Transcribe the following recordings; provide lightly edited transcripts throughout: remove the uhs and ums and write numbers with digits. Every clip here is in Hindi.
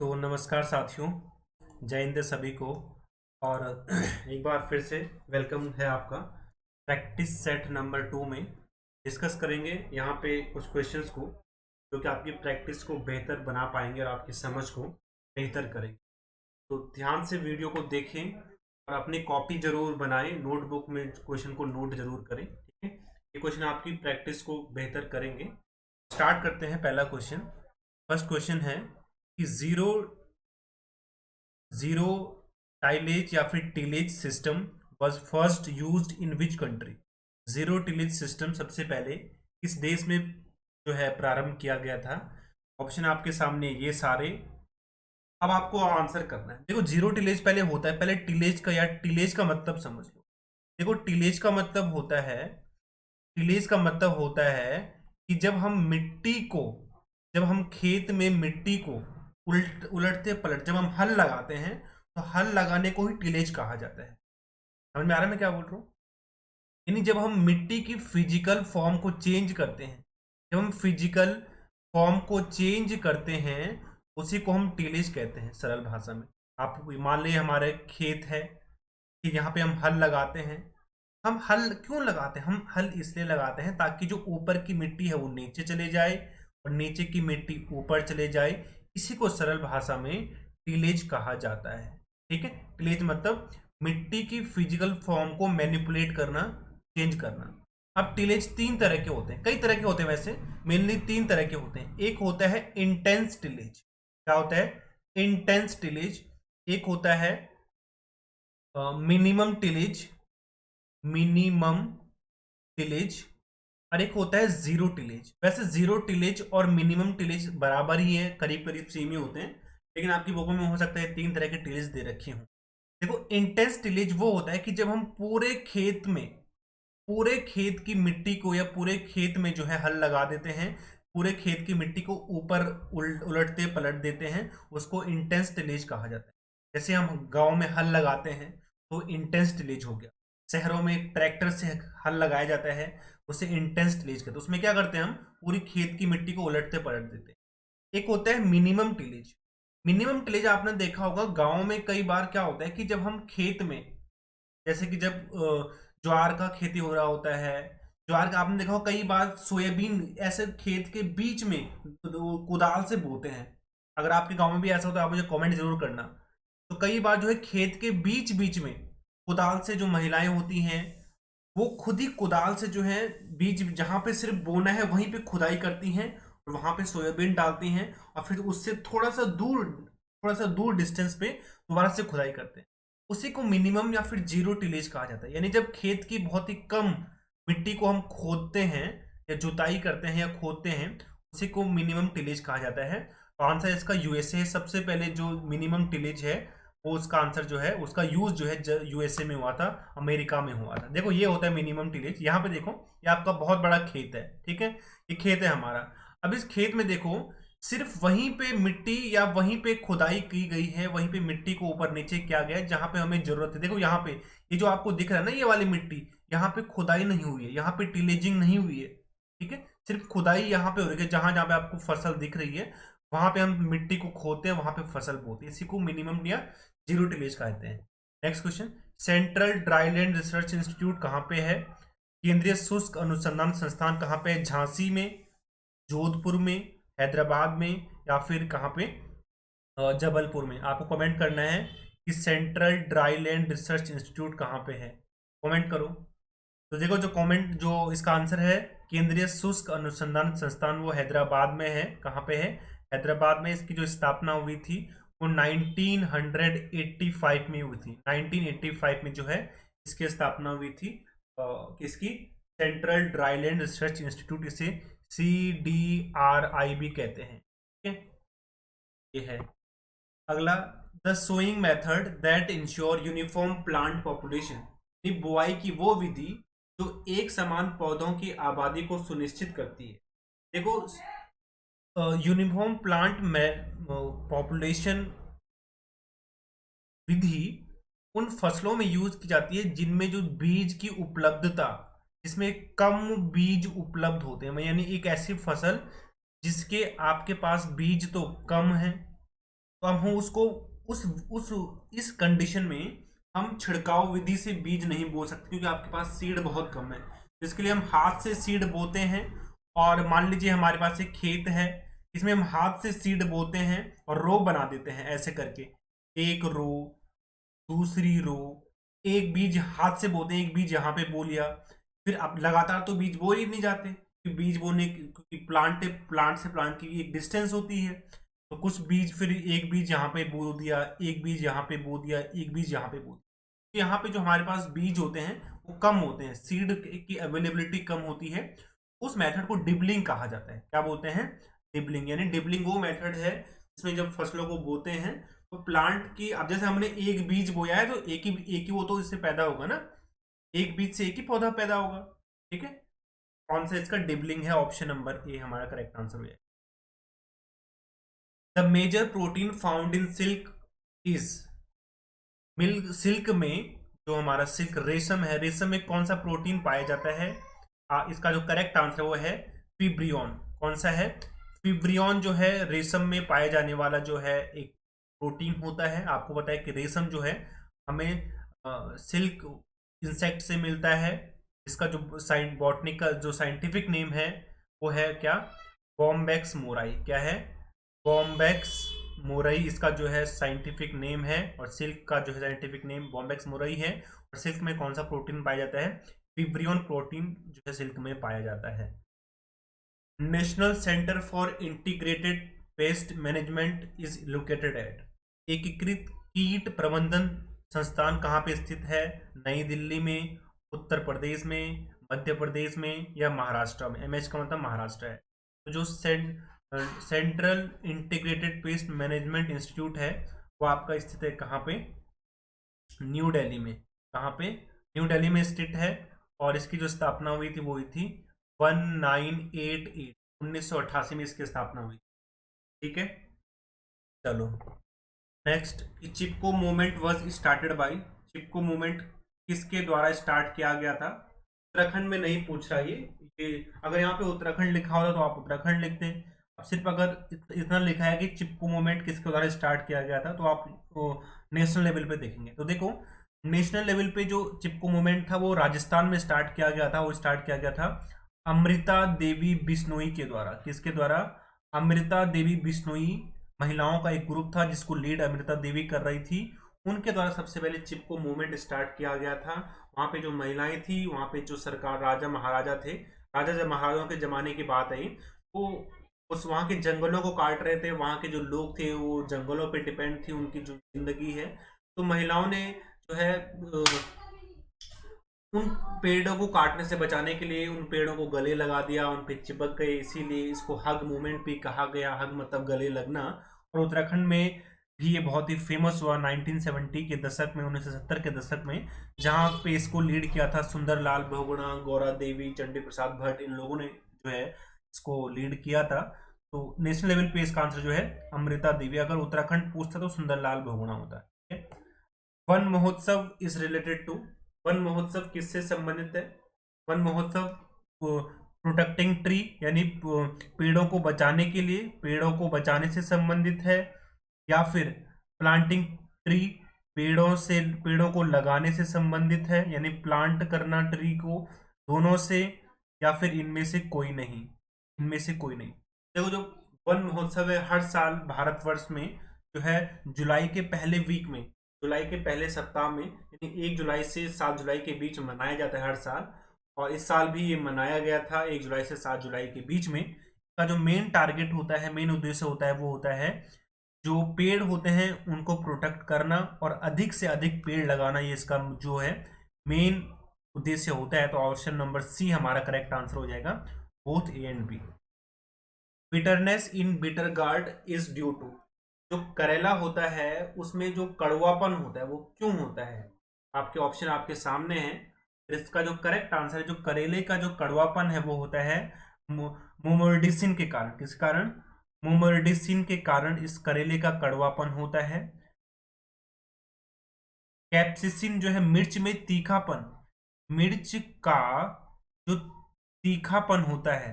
तो नमस्कार साथियों, जय हिंद सभी को। और एक बार फिर से वेलकम है आपका। प्रैक्टिस सेट नंबर 2 में डिस्कस करेंगे यहाँ पे कुछ क्वेश्चंस को जो कि आपकी प्रैक्टिस को बेहतर बना पाएंगे और आपकी समझ को बेहतर करेंगे। तो ध्यान से वीडियो को देखें और अपनी कॉपी जरूर बनाएं, नोटबुक में क्वेश्चन को नोट जरूर करें। ठीक है, ये क्वेश्चन आपकी प्रैक्टिस को बेहतर करेंगे। स्टार्ट करते हैं। पहला क्वेश्चन, फर्स्ट क्वेश्चन है कि जीरो जीरो टाइलेज या फिर tillage system was first used in which country. Zero tillage system सबसे पहले किस देश में जो है प्रारंभ किया गया था। ऑप्शन आपके सामने ये सारे। अब आपको आंसर करना है। देखो, जीरो टिलेज पहले होता है, पहले टिलेज का या टिलेज का मतलब समझ लो। देखो, टिलेज का मतलब होता है, टिलेज का मतलब होता है कि जब हम मिट्टी को, जब हम खेत में मिट्टी को उलटते पलट, जब हम हल लगाते हैं तो हल लगाने को ही टिलेज कहा जाता है। समझ में आ रहा है मैं क्या बोल रहा हूँ? यानी जब हम मिट्टी की फिजिकल फॉर्म को चेंज करते हैं, जब हम फिजिकल फॉर्म को चेंज करते हैं, उसी को हम टिलेज कहते हैं सरल भाषा में। आप मान लीजिए हमारे खेत है कि यहाँ पे हम हल लगाते हैं। हम हल क्यों लगाते हैं? हम हल इसलिए लगाते हैं ताकि जो ऊपर की मिट्टी है वो नीचे चले जाए और नीचे की मिट्टी ऊपर चले जाए। इसी को सरल भाषा में टिलेज कहा जाता है। ठीक है, टिलेज मतलब मिट्टी की फिजिकल फॉर्म को मैनिपुलेट करना, चेंज करना। अब टिलेज तीन तरह के होते हैं, कई तरह के होते हैं वैसे, मेनली तीन तरह के होते हैं। एक होता है इंटेंस टिलेज। क्या होता है? Intense tillage. एक होता है मिनिमम टिलेज, मिनिमम टिलेज। और एक होता है जीरो टिलेज। वैसे जीरो टिलेज और मिनिमम टिलेज बराबर ही है, करीब करीब सेम ही होते हैं, लेकिन आपकी बुकों में हो सकता है तीन तरह के टिलेज दे रखी हूँ। देखो, इंटेंस टिलेज वो होता है कि जब हम पूरे खेत में, पूरे खेत की मिट्टी को या पूरे खेत में जो है हल लगा देते हैं, पूरे खेत की मिट्टी को ऊपर उलटते पलट देते हैं, उसको इंटेंस टिलेज कहा जाता है। जैसे हम गांव में हल लगाते हैं तो इंटेंस टिलेज हो गया। शहरों में ट्रैक्टर से हल लगाया जाता है, उसे इंटेंस टिलेज कहते हैं। उसमें क्या करते हैं? हम पूरी खेत की मिट्टी को उलटते पलट देते हैं। एक होता है मिनिमम टिलेज। मिनिमम टिलेज आपने देखा होगा गांव में कई बार क्या होता है कि जब हम खेत में, जैसे कि जब ज्वार का खेती हो रहा होता है, ज्वार का आपने देखा होगा कई बार सोयाबीन ऐसे खेत के बीच में कुदाल से बोते हैं। अगर आपके गांव में भी ऐसा होता है आप मुझे कमेंट जरूर करना। तो कई बार जो है खेत के बीच बीच में कुदाल से जो महिलाएं होती हैं, वो खुद ही कुदाल से जो है बीज, जहां पे सिर्फ बोना है वहीं पे खुदाई करती हैं और वहां पे सोयाबीन डालती हैं और फिर उससे थोड़ा सा दूर डिस्टेंस पे दोबारा से खुदाई करते हैं। उसी को मिनिमम या फिर जीरो टिलेज कहा जाता है। यानी जब खेत की बहुत ही कम मिट्टी को हम खोदते हैं या जुताई करते हैं या खोदते हैं, उसी को मिनिमम टिलेज कहा जाता है। तो आंसर इसका यूएसए है। सबसे पहले जो मिनिमम टिलेज है वो, उसका आंसर जो है, उसका यूज जो है यूएसए में हुआ था, अमेरिका में हुआ था। देखो, ये होता है मिनिमम टिलेज। यहाँ पे देखो, ये आपका बहुत बड़ा खेत है। ठीक है, ये खेत है हमारा। अब इस खेत में देखो, सिर्फ वहीं पे मिट्टी या वहीं पे खुदाई की गई है, वहीं पे मिट्टी को ऊपर नीचे किया गया है जहां पे हमें जरूरत है। देखो यहाँ पे, ये जो आपको दिख रहा है ना, ये वाली मिट्टी, यहाँ पे खुदाई नहीं हुई है, यहाँ पे टिलेजिंग नहीं हुई है। ठीक है, सिर्फ खुदाई यहाँ पे हो रही है। जहां जहां पे आपको फसल दिख रही है वहां पे हम मिट्टी को खोदते हैं, वहां पे फसल बोते हैं। इसी को मिनिमम या जीरो टिलेज कहते हैं। Next question, central dryland research institute कहाँ पे है? केंद्रीय शुष्क अनुसंधान संस्थान कहाँ पे है? झांसी में, जोधपुर में, हैदराबाद में, या फिर कहाँ पे? जबलपुर में। आपको कमेंट करना है कि सेंट्रल ड्राईलैंड रिसर्च इंस्टीट्यूट कहाँ पे है। कमेंट करो। तो देखो, जो कमेंट, जो इसका आंसर है केंद्रीय शुष्क अनुसंधान संस्थान, वो हैदराबाद में है। कहाँ पे है? हैदराबाद में। इसकी जो स्थापना हुई थी वो 1985 में हुई थी। 1985 में जो है इसकी स्थापना हुई थी। किसकी? सेंट्रल ड्राईलैंड रिसर्च इंस्टीट्यूट, इसे CDRI भी कहते हैं। ठीक है, ये है। अगला, the sowing method that ensure uniform plant population. बुआई की वो विधि जो एक समान पौधों की आबादी को सुनिश्चित करती है। देखो, यूनिफॉर्म प्लांट में पॉपुलेशन विधि उन फसलों में यूज की जाती है जिनमें जो बीज की उपलब्धता, जिसमें कम बीज उपलब्ध होते हैं। यानी एक ऐसी फसल जिसके आपके पास बीज तो कम है, तो हम उसको उस इस कंडीशन में हम छिड़काव विधि से बीज नहीं बो सकते, क्योंकि आपके पास सीड बहुत कम है। इसके लिए हम हाथ से सीड बोते हैं। और मान लीजिए हमारे पास एक खेत है, इसमें हम हाथ से सीड बोते हैं और रो बना देते हैं ऐसे करके, एक रो, दूसरी रो, एक बीज हाथ से बोते हैं, एक बीज यहाँ पे बो लिया। फिर अब लगातार तो बीज बो ही नहीं जाते, क्योंकि बीज बोने क्योंकि प्लांट से प्लांट की एक डिस्टेंस होती है। तो कुछ बीज, फिर एक बीज यहाँ पे बो दिया, एक बीज यहाँ पे बो दिया, एक बीज यहाँ पे बो दिया। तो यहाँ पे जो हमारे पास बीज होते हैं वो कम होते हैं, सीड की अवेलेबिलिटी कम होती है। उस मेथड को डिबलिंग कहा जाता है। क्या बोलते हैं? डिबलिंग। यानी डिबलिंग वो मेथड है जिसमें जब फसलों को बोते हैं तो प्लांट की, अब जैसे हमने एक बीज बोया है तो एक ही वो तो इससे पैदा होगा ना, एक बीज से एक ही पौधा पैदा होगा। ठीक है, कौन सा इसका डिबलिंग है? ऑप्शन नंबर ए हमारा करेक्ट आंसर हो जाएगा। The major protein found in silk is, milk silk में, जो हमारा सिल्क रेशम है, रेशम में कौन सा प्रोटीन पाया जाता है? इसका जो करेक्ट आंसर वो है फिब्रियन। कौन सा है? फिब्रियन जो है रेशम में पाया जाने वाला जो है एक प्रोटीन होता है। आपको पता है कि रेशम जो है हमें सिल्क इंसेक्ट से मिलता है। इसका जो बॉटनी का जो साइंटिफिक नेम है वो है क्या? Bombax mori. क्या है? बॉम्बैक्स मोरई इसका जो है साइंटिफिक नेम है, और सिल्क का जो है साइंटिफिक नेम बॉम्बैक्स मोरई है। और सिल्क में कौन सा प्रोटीन पाया जाता है? फिब्रियन प्रोटीन जो है सिल्क में पाया जाता है। National centre for integrated pest management is located at, एकीकृत कीट प्रबंधन संस्थान कहाँ पे स्थित है? नई दिल्ली में, उत्तर प्रदेश में, मध्य प्रदेश में, या महाराष्ट्र में? एमएच का मतलब महाराष्ट्र है। तो जो central integrated pest management institute है वो आपका स्थित है कहाँ पे? न्यू दिल्ली में। कहाँ पे? न्यू दिल्ली में स्थित है। और इसकी जो स्थापना हुई थी वो हुई थी 1988, 1988 में इसकी स्थापना हुई। ठीक है, चलो next. Chipko movement was started by, Chipko movement किसके द्वारा स्टार्ट किया गया था? उत्तराखंड में नहीं पूछ रहा ये अगर यहाँ पे उत्तराखंड लिखा होता तो आप उत्तराखंड लिखते हैं। अब सिर्फ अगर इतना लिखा है कि चिपको मूवमेंट किसके द्वारा स्टार्ट किया गया था तो आप नेशनल लेवल पे देखेंगे। तो देखो, नेशनल लेवल पे जो चिपको मूवमेंट था वो राजस्थान में स्टार्ट किया गया था। वो स्टार्ट किया गया था अमृता देवी बिश्नोई के द्वारा। किसके द्वारा? अमृता देवी बिश्नोई, महिलाओं का एक ग्रुप था जिसको लीड अमृता देवी कर रही थी। उनके द्वारा सबसे पहले चिपको मूवमेंट स्टार्ट किया गया था। वहाँ पे जो महिलाएं थी, वहाँ पे जो सरकार, राजा महाराजा थे, राजा जब महाराजाओं के जमाने की बात आई तो उस वहाँ के जंगलों को काट रहे थे। वहाँ के जो लोग थे वो जंगलों पे डिपेंड थी, उनकी जो जिंदगी है। तो महिलाओं ने जो है उन पेड़ों को काटने से बचाने के लिए उन पेड़ों को गले लगा दिया, उन पे चिपक गए। इसीलिए इसको हग मूवमेंट भी कहा गया। हग मतलब गले लगना। और उत्तराखंड में भी ये बहुत ही फेमस हुआ 1970 के दशक में, 1970 के दशक में, जहाँ पे इसको लीड किया था सुंदरलाल बहुगुणा, गौरा देवी, चंडी प्रसाद भट्ट, इन लोगों ने जो है इसको लीड किया था। तो नेशनल लेवल पे इसका आंसर जो है अमृता देवी। अगर उत्तराखंड पूछता तो सुंदरलाल बहुगुणा होता है। वन महोत्सव इज रिलेटेड टू, वन महोत्सव किससे संबंधित है? वन महोत्सव प्रोटेक्टिंग ट्री, यानी पेड़ों को बचाने के लिए, पेड़ों को बचाने से संबंधित है, या फिर प्लांटिंग ट्री, पेड़ों को लगाने से संबंधित है, यानी प्लांट करना ट्री को, दोनों से, या फिर इनमें से कोई नहीं? इनमें से कोई नहीं। देखो, जो वन महोत्सव है हर साल भारतवर्ष में जो है जुलाई के पहले वीक में, जुलाई के पहले सप्ताह में, यानी 1 जुलाई से 7 जुलाई के बीच मनाया जाता है हर साल। और इस साल भी ये मनाया गया था 1 जुलाई से 7 जुलाई के बीच में। इसका जो मेन टारगेट होता है, मेन उद्देश्य होता है, वो होता है जो पेड़ होते हैं उनको प्रोटेक्ट करना और अधिक से अधिक पेड़ लगाना। ये इसका जो है मेन उद्देश्य होता है। तो ऑप्शन नंबर सी हमारा करेक्ट आंसर हो जाएगा, both A and B. Bitterness in bitter gourd is due to, जो करेला होता है उसमें जो कड़वापन होता है वो क्यों होता है? आपके ऑप्शन आपके सामने हैं। इसका जो करेक्ट आंसर है, जो करेले का जो कड़वापन है वो होता है मोमोर्डिसिन के कारण। किस कारण? मोमोर्डिसिन के कारण इस करेले का कड़वापन होता है। कैप्सिसिन जो है मिर्च में तीखापन, मिर्च का जो तीखापन होता है,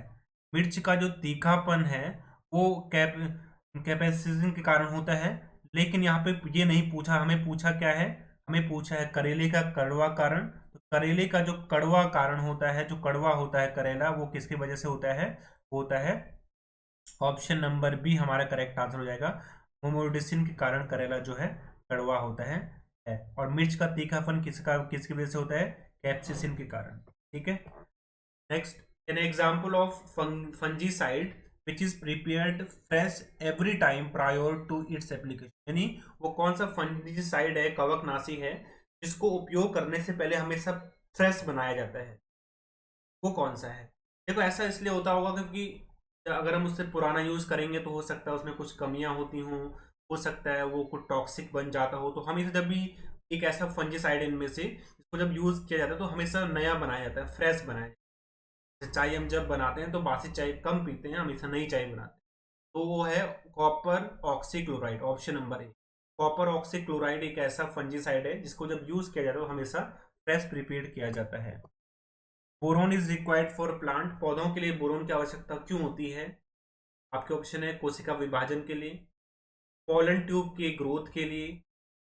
मिर्च का जो तीखापन है वो कैप्सिसिन के कारण होता है। लेकिन यहाँ पे ये नहीं पूछा, हमें पूछा क्या है, हमें पूछा है करेले का कड़वा कारण। तो करेले का जो कड़वा कारण होता है, जो कड़वा होता है करेला, वो किसकी वजह से होता है, वो होता है ऑप्शन नंबर बी हमारा करेक्ट आंसर हो जाएगा। होमोडिसिन के कारण करेला जो है कड़वा होता है। और मिर्च का तीखापन किसकी वजह से होता है, कैप्सिसिन के कारण। ठीक है, next, an example of fungicide which is prepared fresh every time prior to its application. यानी वो कौन सा फंजीसाइड है, कवकनाशी है, जिसको उपयोग करने से पहले हमेशा फ्रेश बनाया जाता है, वो कौन सा है। देखो ऐसा इसलिए होता होगा क्योंकि अगर हम उससे पुराना यूज करेंगे तो हो सकता है उसमें कुछ कमियां होती हों, हो सकता है वो कुछ टॉक्सिक बन जाता हो। तो हमेशा जब भी एक ऐसा फंजीसाइड इनमें से इसको जब यूज किया जाता है तो हमेशा नया बनाया जाता है, फ्रेश बनाया जाता है। चाय हम जब बनाते हैं तो बासी चाय कम पीते हैं, हमेशा नई चाय बनाते हैं। तो वो है copper oxychloride, option number A. Copper oxychloride एक ऐसा फंजीसाइड है जिसको जब यूज किया जाता है तो हमेशा फ्रेश प्रिपेयर किया जाता है। Boron is required for plant, पौधों के लिए बोरोन की आवश्यकता क्यों होती है। आपके ऑप्शन है कोशिका विभाजन के लिए, पॉलन ट्यूब के ग्रोथ के लिए,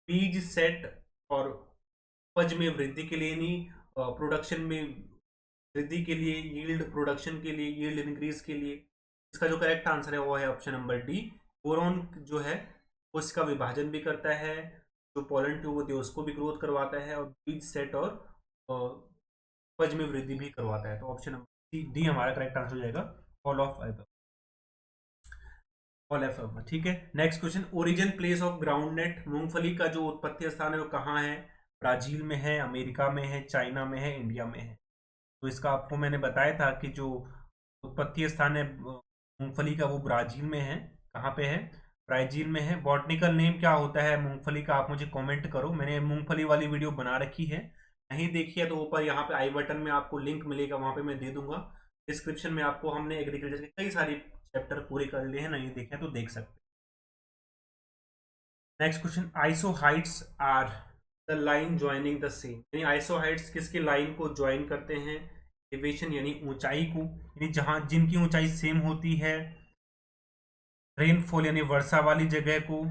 बीज सेट और उपज में वृद्धि के लिए, नहीं प्रोडक्शन में वृद्धि के लिए, यील्ड प्रोडक्शन के लिए, यील्ड इंक्रीज के लिए। इसका जो करेक्ट आंसर है वो है ऑप्शन नंबर डी। बोरोन जो है कोशिका विभाजन भी करता है, जो पॉलन ट्यूब होती है उसको भी ग्रोथ करवाता है, और बीज सेट और उपज में वृद्धि भी करवाता है। तो ऑप्शन नंबर डी हमारा करेक्ट आंसर हो जाएगा, ऑल ऑफ ऑल एफ। ठीक है, next question, origin place of groundnut, मूंगफली का जो उत्पत्ति स्थान है वो कहाँ है। ब्राजील में है, अमेरिका में है, चाइना में है, इंडिया में है। तो इसका आपको मैंने बताया था कि जो उत्पत्ति स्थान है मूंगफली का वो ब्राजील में है। कहाँ पे है, ब्राजील में है। बॉटनिकल नेम क्या होता है मूंगफली का, आप मुझे कमेंट करो। मैंने मूंगफली वाली वीडियो बना रखी है, नहीं देखी है तो ऊपर यहाँ पे आई बटन में आपको लिंक मिलेगा, वहां पे मैं दे दूंगा। डिस्क्रिप्शन में आपको, हमने एग्रीकल्चर के कई सारी चैप्टर पूरे कर लिए हैं, नहीं देखे तो देख सकते। Next question, isohyets are the line joining the same, यानी आइसोहाइट्स किसकी लाइन को ज्वाइन करते हैं, एलिवेशन यानी ऊंचाई को, यानी जहां जिनकी ऊंचाई सेम होती है, रेनफॉल यानी वर्षा वाली जगह को,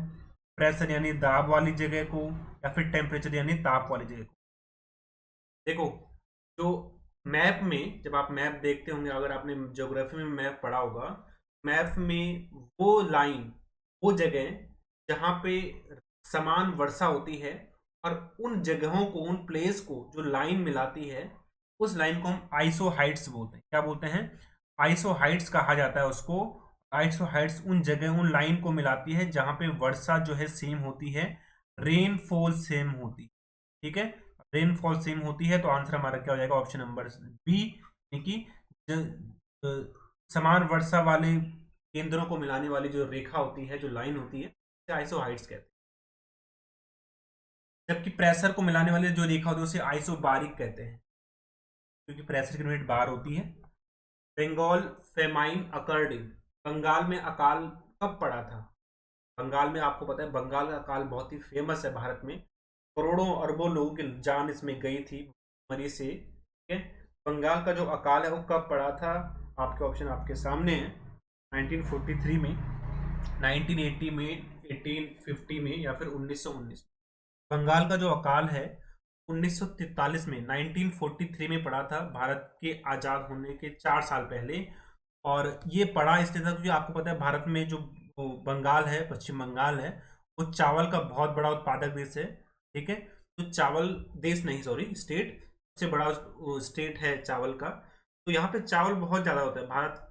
प्रेशर यानी दाब वाली जगह को, या फिर टेम्परेचर यानी ताप वाली जगह को। देखो जो मैप में, जब आप मैप देखते होंगे, अगर आपने ज्योग्राफी में मैप पढ़ा होगा, मैप में वो लाइन, वो जगह जहाँ पे समान वर्षा होती है, और उन जगहों को, उन प्लेस को जो लाइन मिलाती है, उस लाइन को हम आइसोहाइट्स बोलते हैं। क्या बोलते हैं, आइसोहाइट्स कहा जाता है उसको। आइसोहाइट्स उन जगह, उन लाइन को मिलाती है जहाँ पे वर्षा जो है सेम होती है, रेनफॉल सेम होती है। ठीक है, रेनफॉल सेम होती है, तो आंसर हमारा क्या हो जाएगा, ऑप्शन नंबर बी, यानी कि समान वर्षा वाले केंद्रों को मिलाने वाली जो रेखा होती है, जो लाइन होती है, आइसोहाइट्स कहते हैं। जबकि प्रेशर को मिलाने वाली जो रेखा होती है उसे आइसोबारिक कहते हैं, क्योंकि प्रेशर की यूनिट बार होती है। Bengal famine occurred in, Bengal में अकाल कब पड़ा था। बंगाल में आपको पता है बंगाल का अकाल बहुत ही फेमस है भारत में, करोड़ों अरबों लोगों की जान इसमें गई थी मरी से। ठीक है, बंगाल का जो अकाल है वो कब पड़ा था, आपके ऑप्शन आपके सामने है। 1943 में, 1980 में, 1850 में, या फिर 1919। बंगाल का जो अकाल है 1943 में, 1943 में पड़ा था, भारत के आज़ाद होने के 4 साल पहले। और ये पड़ा इसलिए था क्योंकि आपको पता है भारत में जो बंगाल है, पश्चिम बंगाल है, वो चावल का बहुत बड़ा उत्पादक देश है। ठीक है, तो चावल देश नहीं, सॉरी स्टेट, सबसे बड़ा स्टेट है चावल का। तो यहाँ पे चावल बहुत ज़्यादा होता है। भारत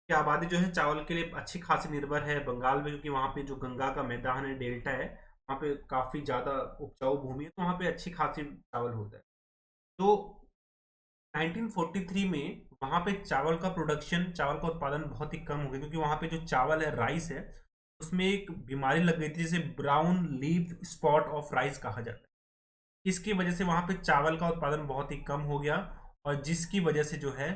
की आबादी जो है चावल के लिए अच्छी खासी निर्भर है बंगाल में, क्योंकि वहाँ पे जो गंगा का मैदान है, डेल्टा है, वहाँ पे काफ़ी ज़्यादा उपजाऊ भूमि है, तो वहाँ पे अच्छी खासी चावल होता है। तो 1943 में वहाँ पे चावल का प्रोडक्शन, चावल का उत्पादन बहुत ही कम हो गया, क्योंकि वहाँ पे जो चावल है, राइस है, उसमें एक बीमारी लग गई थी जिसे brown leaf spot of rice कहा जाता है। इसकी वजह से वहाँ पे चावल का उत्पादन बहुत ही कम हो गया, और जिसकी वजह से जो है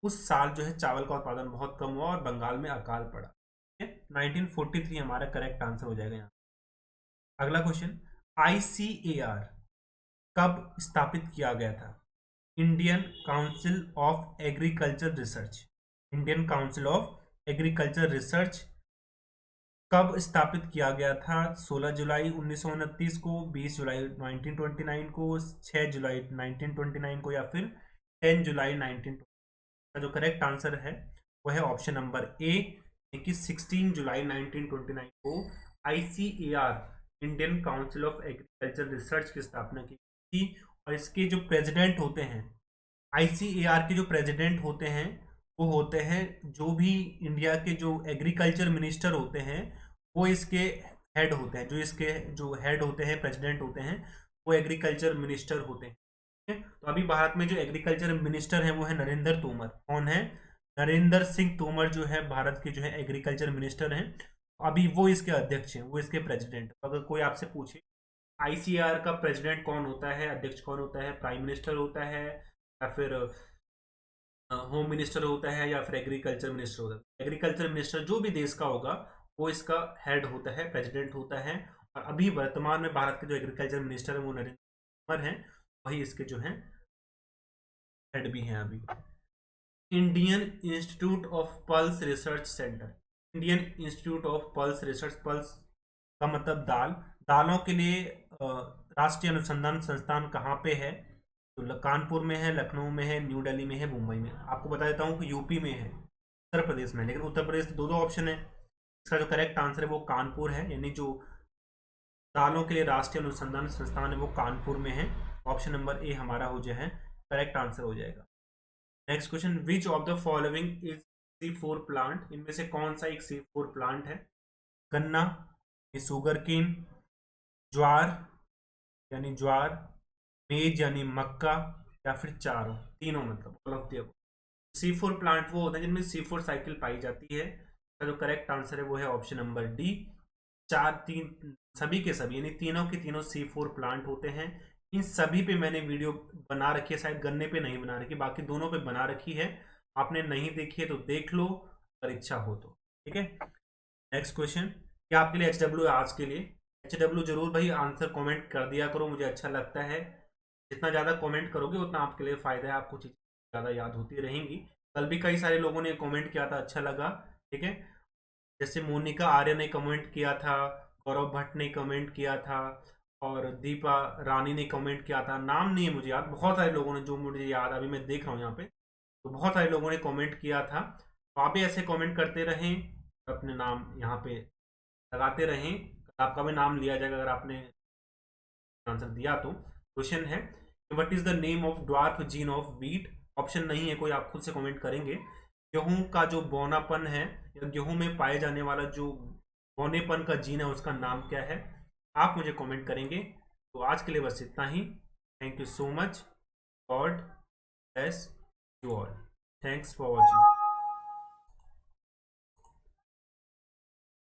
उस साल जो है चावल का उत्पादन बहुत कम हुआ और बंगाल में अकाल पड़ा। ठीक है, 1943 हमारा करेक्ट आंसर हो जाएगा यहाँ। अगला क्वेश्चन, ICAR कब स्थापित किया गया था। Indian council of agriculture research, Indian council of agriculture research कब स्थापित किया गया था? 16 जुलाई 1929 को, 20 जुलाई 1929 को, 6 जुलाई 1929 को, या फिर 10 जुलाई 1929 का जो करेक्ट आंसर है वो है ऑप्शन नंबर ए, कि 16 जुलाई 1929 को ICAR Indian council of agriculture research की स्थापना की थी। और इसके जो प्रेसिडेंट होते हैं, ICAR के जो प्रेसिडेंट होते हैं वो होते हैं जो भी इंडिया के जो एग्रीकल्चर मिनिस्टर होते हैं वो इसके हेड होते हैं। जो इसके जो हेड होते हैं, प्रेसिडेंट होते हैं, वो एग्रीकल्चर मिनिस्टर होते हैं। तो अभी भारत में जो एग्रीकल्चर मिनिस्टर है वो है नरेंद्र तोमर। कौन है? नरेंद्र सिंह तोमर जो है भारत के जो है एग्रीकल्चर मिनिस्टर हैं। अभी वो इसके अध्यक्ष हैं, वो इसके प्रेसिडेंट। अगर कोई आपसे पूछे ICAR का प्रेसिडेंट कौन होता है, अध्यक्ष कौन होता है, प्राइम मिनिस्टर होता है, या फिर होम मिनिस्टर होता है, या फिर एग्रीकल्चर मिनिस्टर होता है? एग्रीकल्चर मिनिस्टर जो भी देश का होगा वो इसका हेड होता है, प्रेसिडेंट होता है। और अभी वर्तमान में भारत के जो एग्रीकल्चर मिनिस्टर है वो नरेंद्र तोमर हैं, वही इसके जो हैं हेड भी हैं अभी। Indian institute of pulse research centre, Indian institute of pulse research, pulse का मतलब दाल, दालों के लिए राष्ट्रीय अनुसंधान संस्थान कहाँ पे है? तो कानपुर में है, लखनऊ में है, न्यू दिल्ली में है, मुंबई में। आपको बता देता हूँ कि यूपी में है, उत्तर प्रदेश में है, लेकिन उत्तर प्रदेश दो दो ऑप्शन है। इसका जो करेक्ट आंसर है वो कानपुर है, यानी जो दालों के लिए राष्ट्रीय अनुसंधान संस्थान है वो कानपुर में है। ऑप्शन नंबर ए हमारा हो जाए करेक्ट आंसर हो जाएगा। Next question, which of the following is C4 plant? इनमें से कौन सा एक C4 प्लांट है? गन्ना, शुगर केन, ज्वार यानी ज्वार, मेज यानी मक्का, या फिर चारों, तीनों, मतलब all of the above. C4 plant वो होता है जिनमें C4 साइकिल पाई जाती है। इसका जो करेक्ट आंसर है वो है ऑप्शन नंबर डी, चार, तीन, सभी के सभी, यानी तीनों के तीनों C4 प्लांट होते हैं। इन सभी पे मैंने वीडियो बना रखी है, शायद गन्ने पे नहीं बना रखी, बाकी दोनों पे बना रखी है। आपने नहीं देखी है तो देख लो, अगर इच्छा हो तो। ठीक है, नेक्स्ट क्वेश्चन, क्या आपके लिए HW है आज के लिए? HW जरूर भाई आंसर कमेंट कर दिया करो, मुझे अच्छा लगता है। जितना ज़्यादा कमेंट करोगे उतना आपके लिए फ़ायदा है, आपको चीज़ें ज़्यादा याद होती रहेंगी। कल भी कई सारे लोगों ने कमेंट किया था, अच्छा लगा। ठीक है, जैसे मोनिका आर्य ने कमेंट किया था, गौरव भट्ट ने कमेंट किया था, और दीपा रानी ने कमेंट किया था। नाम नहीं है मुझे याद, बहुत सारे लोगों ने, जो मुझे याद अभी मैं देख रहा हूँ यहाँ पे, तो बहुत सारे लोगों ने कमेंट किया था। तो आप भी ऐसे कमेंट करते रहें, अपने नाम यहाँ पे लगाते रहें, आपका भी नाम लिया जाएगा अगर आपने आंसर दिया तो। क्वेश्चन है, what is the name of dwarf gene of wheat? Option नहीं है कोई, आप खुद से कमेंट करेंगे। गेहूं का जो बौनापन है, या गेहूं में पाए जाने वाला जो बौनेपन का जीन है, उसका नाम क्या है? आप मुझे कमेंट करेंगे। तो आज के लिए बस इतना ही। Thank you so much, god bless you all, thanks for watching.